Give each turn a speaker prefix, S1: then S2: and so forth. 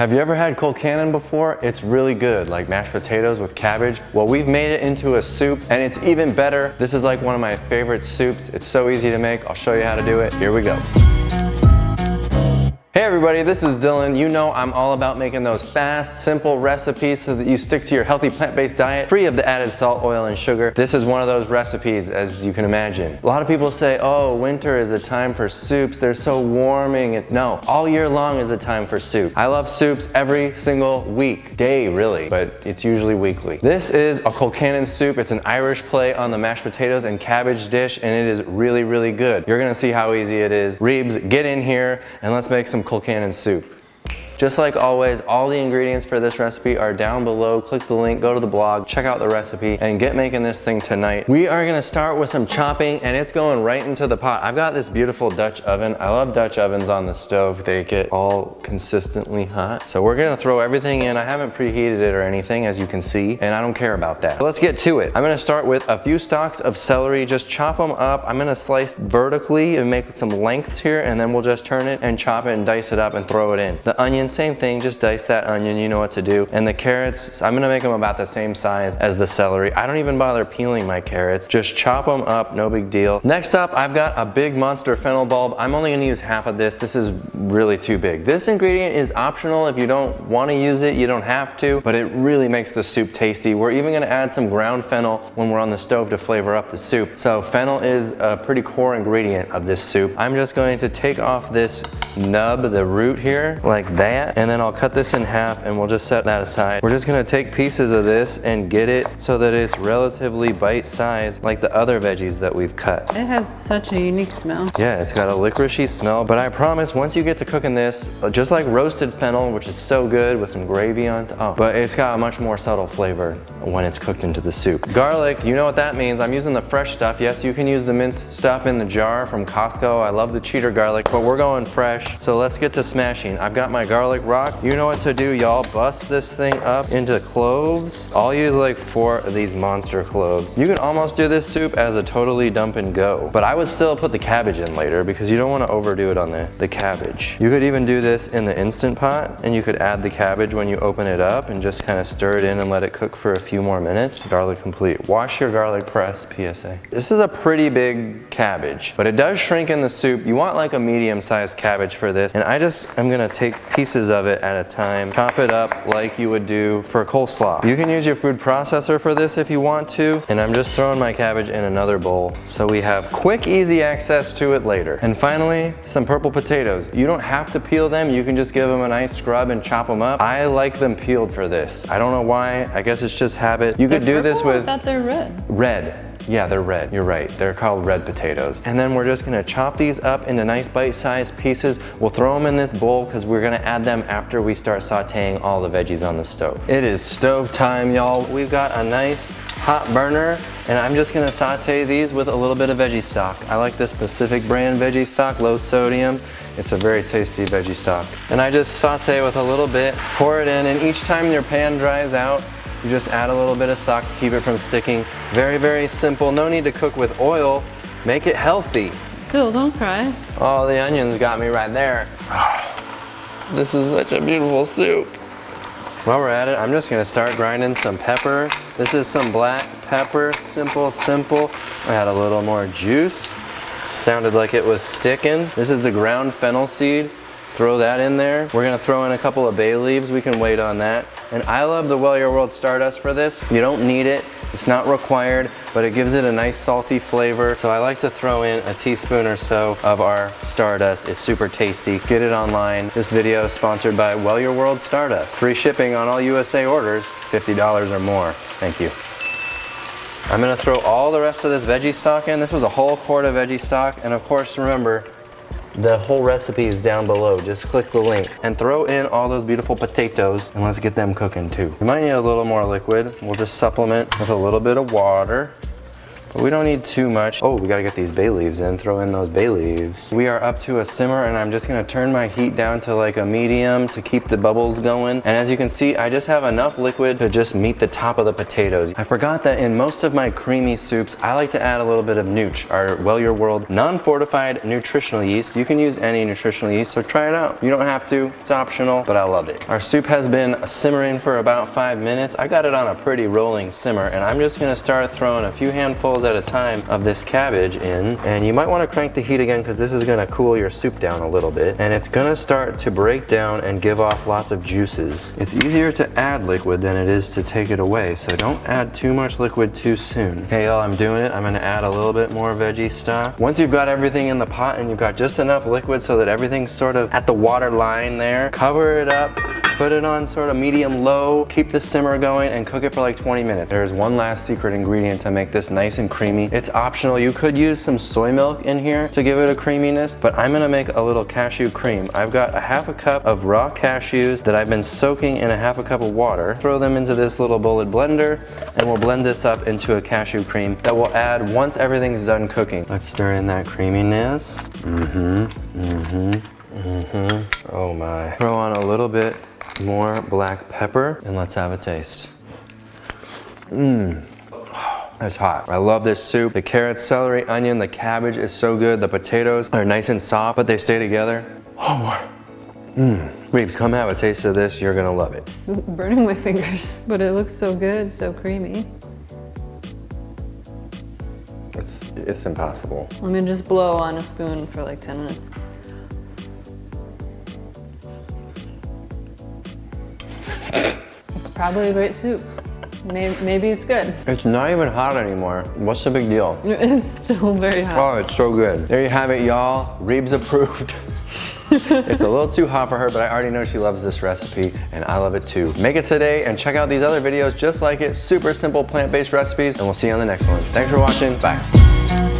S1: Have you ever had Colcannon before? It's really good, like mashed potatoes with cabbage. Well, we've made it into a soup and it's even better. This is like one of my favorite soups. It's so easy to make. I'll show you how to do it. Here we go. Hey everybody, this is Dylan. You know I'm all about making those fast, simple recipes so that you stick to your healthy plant-based diet, free of the added salt, oil, and sugar. This is one of those recipes, as you can imagine. A lot of people say, oh, winter is a time for soups. They're so warming. No, all year long is a time for soup. I love soups every single day, really, but it's usually weekly. This is a Colcannon soup. It's an Irish play on the mashed potatoes and cabbage dish, and it is really, really good. You're gonna see how easy it is. Reebs, get in here and let's make some Colcannon soup. Just like always, all the ingredients for this recipe are down below. Click the link, go to the blog, check out the recipe, and get making this thing tonight. We are gonna start with some chopping, and it's going right into the pot. I've got this beautiful Dutch oven. I love Dutch ovens on the stove. They get all consistently hot. So we're gonna throw everything in. I haven't preheated it or anything, as you can see, and I don't care about that. But let's get to it. I'm gonna start with a few stalks of celery. Just chop them up. I'm gonna slice vertically and make some lengths here, and then we'll just turn it and chop it and dice it up and throw it in. The onions, same thing, just dice that onion, you know what to do. And the carrots, I'm gonna make them about the same size as the celery. I don't even bother peeling my carrots, just chop them up, no big deal. Next up, I've got a big monster fennel bulb. I'm only gonna use half of this. This is really too big. This ingredient is optional. If you don't wanna use it, you don't have to, but it really makes the soup tasty. We're even gonna add some ground fennel when we're on the stove to flavor up the soup. So fennel is a pretty core ingredient of this soup. I'm just going to take off this nub, the root here, like that, and then I'll cut this in half and we'll just set that aside. We're just gonna take pieces of this and get it so that it's relatively bite-sized like the other veggies that we've cut.
S2: It has such a unique smell.
S1: Yeah, it's got a licoricey smell, but I promise once you get to cooking this, just like roasted fennel, which is so good with some gravy on top, but it's got a much more subtle flavor when it's cooked into the soup. Garlic, you know what that means. I'm using the fresh stuff. Yes, you can use the minced stuff in the jar from Costco. I love the cheater garlic, but we're going fresh. So let's get to smashing. I've got my garlic rock. You know what to do, y'all. Bust this thing up into cloves. I'll use like 4 of these monster cloves. You can almost do this soup as a totally dump and go, but I would still put the cabbage in later because you don't want to overdo it on the cabbage. You could even do this in the Instant Pot, and you could add the cabbage when you open it up and just kind of stir it in and let it cook for a few more minutes. Garlic complete. Wash your garlic press, PSA. This is a pretty big cabbage, but it does shrink in the soup. You want like a medium-sized cabbage for this, and I'm gonna take pieces of it at a time, chop it up like you would do for coleslaw. You can use your food processor for this if you want to, and I'm just throwing my cabbage in another bowl so we have quick, easy access to it later. And finally, some purple potatoes. You don't have to peel them, you can just give them a nice scrub and chop them up. I like them peeled for this. I don't know why, I guess it's just habit. You could do this with—
S2: I thought they're red.
S1: Red. Yeah, they're red. You're right. They're called red potatoes. And then we're just gonna chop these up into nice bite-sized pieces. We'll throw them in this bowl because we're gonna add them after we start sauteing all the veggies on the stove. It is stove time, y'all. We've got a nice hot burner, and I'm just gonna saute these with a little bit of veggie stock. I like this Pacific brand veggie stock, low sodium. It's a very tasty veggie stock. And I just saute with a little bit, pour it in, and each time your pan dries out, you just add a little bit of stock to keep it from sticking. Very, very simple. No need to cook with oil. Make it healthy.
S2: Still, don't cry.
S1: Oh, the onions got me right there. This is such a beautiful soup. While we're at it, I'm just gonna start grinding some pepper. This is some black pepper, simple. I had a little more juice. Sounded like it was sticking. This is the ground fennel seed. Throw that in there. We're gonna throw in a couple of bay leaves. We can wait on that. And I love the Well Your World Stardust for this. You don't need it, it's not required, but it gives it a nice salty flavor. So I like to throw in a teaspoon or so of our Stardust. It's super tasty. Get it online. This video is sponsored by Well Your World Stardust. Free shipping on all USA orders, $50 or more. Thank you. I'm gonna throw all the rest of this veggie stock in. This was a whole quart of veggie stock, and of course, remember, the whole recipe is down below. Just click the link and throw in all those beautiful potatoes, and let's get them cooking too. You might need a little more liquid. We'll just supplement with a little bit of water. But we don't need too much. Oh, we gotta get these bay leaves in. Throw in those bay leaves. We are up to a simmer, and I'm just gonna turn my heat down to like a medium to keep the bubbles going. And as you can see, I just have enough liquid to just meet the top of the potatoes. I forgot that in most of my creamy soups, I like to add a little bit of Nooch, our Well Your World non-fortified nutritional yeast. You can use any nutritional yeast, so try it out. You don't have to, it's optional, but I love it. Our soup has been simmering for about 5 minutes. I got it on a pretty rolling simmer, and I'm just gonna start throwing a few handfuls at a time of this cabbage in. And you might wanna crank the heat again because this is gonna cool your soup down a little bit. And it's gonna start to break down and give off lots of juices. It's easier to add liquid than it is to take it away, so don't add too much liquid too soon. Okay, y'all, I'm doing it. I'm gonna add a little bit more veggie stock. Once you've got everything in the pot and you've got just enough liquid so that everything's sort of at the water line there, cover it up, put it on sort of medium low, keep the simmer going, and cook it for like 20 minutes. There's one last secret ingredient to make this nice and creamy. It's optional. You could use some soy milk in here to give it a creaminess, but I'm gonna make a little cashew cream. I've got a half a cup of raw cashews that I've been soaking in a half a cup of water. Throw them into this little bullet blender, and we'll blend this up into a cashew cream that we'll add once everything's done cooking. Let's stir in that creaminess. Oh my. Throw on a little bit more black pepper, and let's have a taste. It's hot. I love this soup. The carrots, celery, onion, the cabbage is so good. The potatoes are nice and soft, but they stay together. Oh, Reeves, come have a taste of this. You're gonna love it.
S2: It's burning my fingers, but it looks so good, so creamy.
S1: It's impossible.
S2: Let me just blow on a spoon for like 10 minutes. It's probably a great soup. Maybe it's good.
S1: It's not even hot anymore. What's the big deal?
S2: It's still very hot.
S1: Oh, it's so good. There you have it, y'all. Reeves approved. It's a little too hot for her, but I already know she loves this recipe, and I love it too. Make it today and check out these other videos just like it. Super simple plant-based recipes, and we'll see you on the next one. Thanks for watching. Bye.